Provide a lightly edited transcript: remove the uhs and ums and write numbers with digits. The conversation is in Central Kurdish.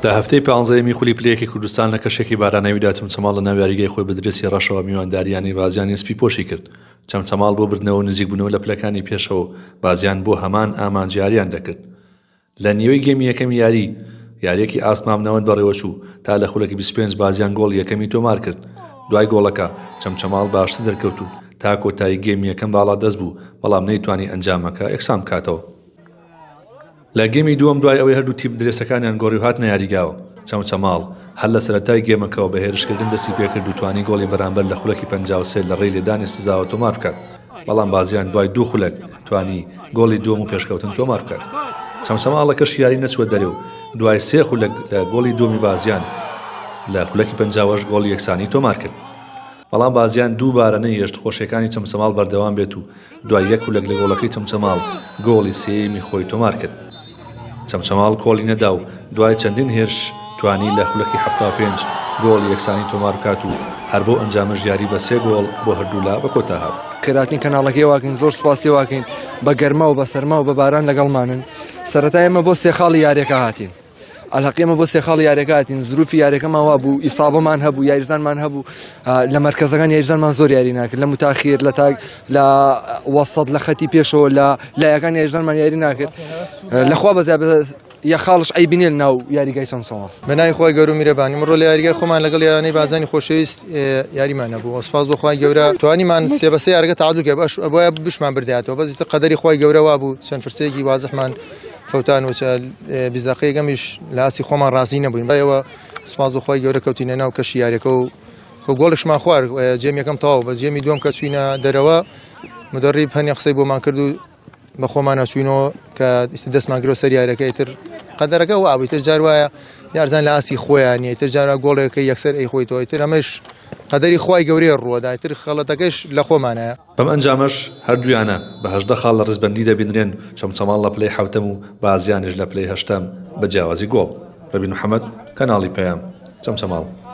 تا هەفتەی 15 خولی پلەیەکی کوردستان لە کەشێکی بارانەویدا چەمچەماڵ لە ناو یاریگای خۆی بە درێسی ڕەشەوە میوانداریانی بازیانی سپی پۆشی کرد. چەمچەماڵ بۆ بردنەوە نزیک بوونەوە لە پلەکانی پێشەوە بازیان بۆ هەمان ئامانجیاریان دەکرد. لە نیوەی گەمی یەکەمی یاریەکی ئاسمامنەوەند بەڕێوەچوو تا لە خولەکی 25 بازیان گۆڵ یەکەمی تۆمار کرد. دوای گۆڵەکە چەمچەماڵ باشتر دەرکەوت و تا کۆتایی گەمی یەکەم باڵا دەست بوو، بەڵام نەیتوانی ئەنجامەکە یەکسان بکاتەوە. لە گەمی دووەم دوای ئەوەی هەردوو تیپ درێسەکانیان گۆڕی و هاتنە یاریگاوە، چەمچەماڵ هەر لە سەرەتای گێمەکەەوە بە هێرشکردن دەستی پێکرد و توانی گۆڵی بەرامبەر لە خولەکی 53 لە ڕێی لێدانی سزاوە تۆمار بکات، بەڵام بازیان دوای دوو خولەک توانی گۆڵی دووەم و پێشکەوتن تۆمار بکات. چەمچەماڵەکەش یاری نەچوە دەرێ و دوای سێ خولەک لە گۆڵی دووەمی بازیان لە خولەکی 50 گۆڵی یەکسانی تۆمار کرد، بەڵام بازیان دووبارە نەیهێشت خۆشیەکانی چەمچەماڵ بەردەوام بێت و دوای یەک خولەک لە گۆڵەکەی چەمچەماڵ گۆڵی سێیەمی خۆی تۆمار کرد. چەمچەماڵ کۆڵی نەدا و دوای چەندین هێرش توانی لە خولەکی 75 گۆڵی یەکسانی تۆمار بکات و هەر بۆ ئەنجامە ژیاری بە 3 گۆڵ بۆ هەردوولا بە کۆتا هات. خێراکین کەناڵەکەی واکەین، زۆر سوپاسی واکەین بە گەرمە و بە سەرما و بە باران لەگەڵمانن. سەرەتای ئێمە بۆ 3 خاڵی یاریەکە هاتین، ئەلحەقی ئێمە بۆ 3 خاڵی یاریەکە هاتین. زروفی یاریەکەمان وا بوو، ئیسابەمان هەبوو، یاریزانمان هەبوو، لە مەرکەزەکان یاریزانمان زۆر یاری ناکرد، لە متاخیر لە وەسەد لە خەتی پێشەوە لە لایەکان یاریزانمان یاری ناکرد. لەخوا بەزیاد یە خاڵش ئەیبینێ ناو یاریگای چەمچەماڵ. بەناوی خۆی گەورە و میرەبانی ئەمڕۆ لە یاریگای خۆمان لەگەڵ یارانەی بازانی خۆشەویست یاریمان هەبوو. سوپاس بۆ خۆی گەورە توانیمان 3-3 یاریگە تعادل کرد، بۆیە بشمان بردایەتەوە. بەزیتر قەدەری خۆی گەورە وا بوو، چەند فرسەیەکی وازحمان فەوتان و 20 دقەیە گەمیش لە ئاسی خۆمان ڕازی نەبووین. بەیەوە سوپاس بۆ خۆی گەورە کەوتینە ناو کەشی یاریەکە و گۆڵشمان خوارد. جێم یەکەم تەواو، بە جێمی دووەم کە چوینە دەرەوە مدەڕیب هەنێ قسەی بۆمان کرد و بە خۆمان نەچوینەوە کە دەستمان گرۆ سەر یاریەکە. ئیتر قەدەرەکە وابوو، ئیتر جار وایە یارزان لە ئاسی خۆیان نیە، ئیتر جارە گۆڵێکی یەکسەر ئەیخۆیتەوە. ئیتر ئەمەش قەدەری خۆی گەورەی ڕووەدا، ئیتر خەڵەتەکەش لە خۆمانەیە. بەم ئەنجامەش هەردوویانە بە 18 خاڵ لە ڕزبەندی دەبینرێن، چەمچەماڵ لە پلەی 7ەم و بازیانش لە پلەی 8ەم بە جیاوازی گۆڵ. ڕەبین محەممەد، کەناڵی پەیام، چەمچەماڵ.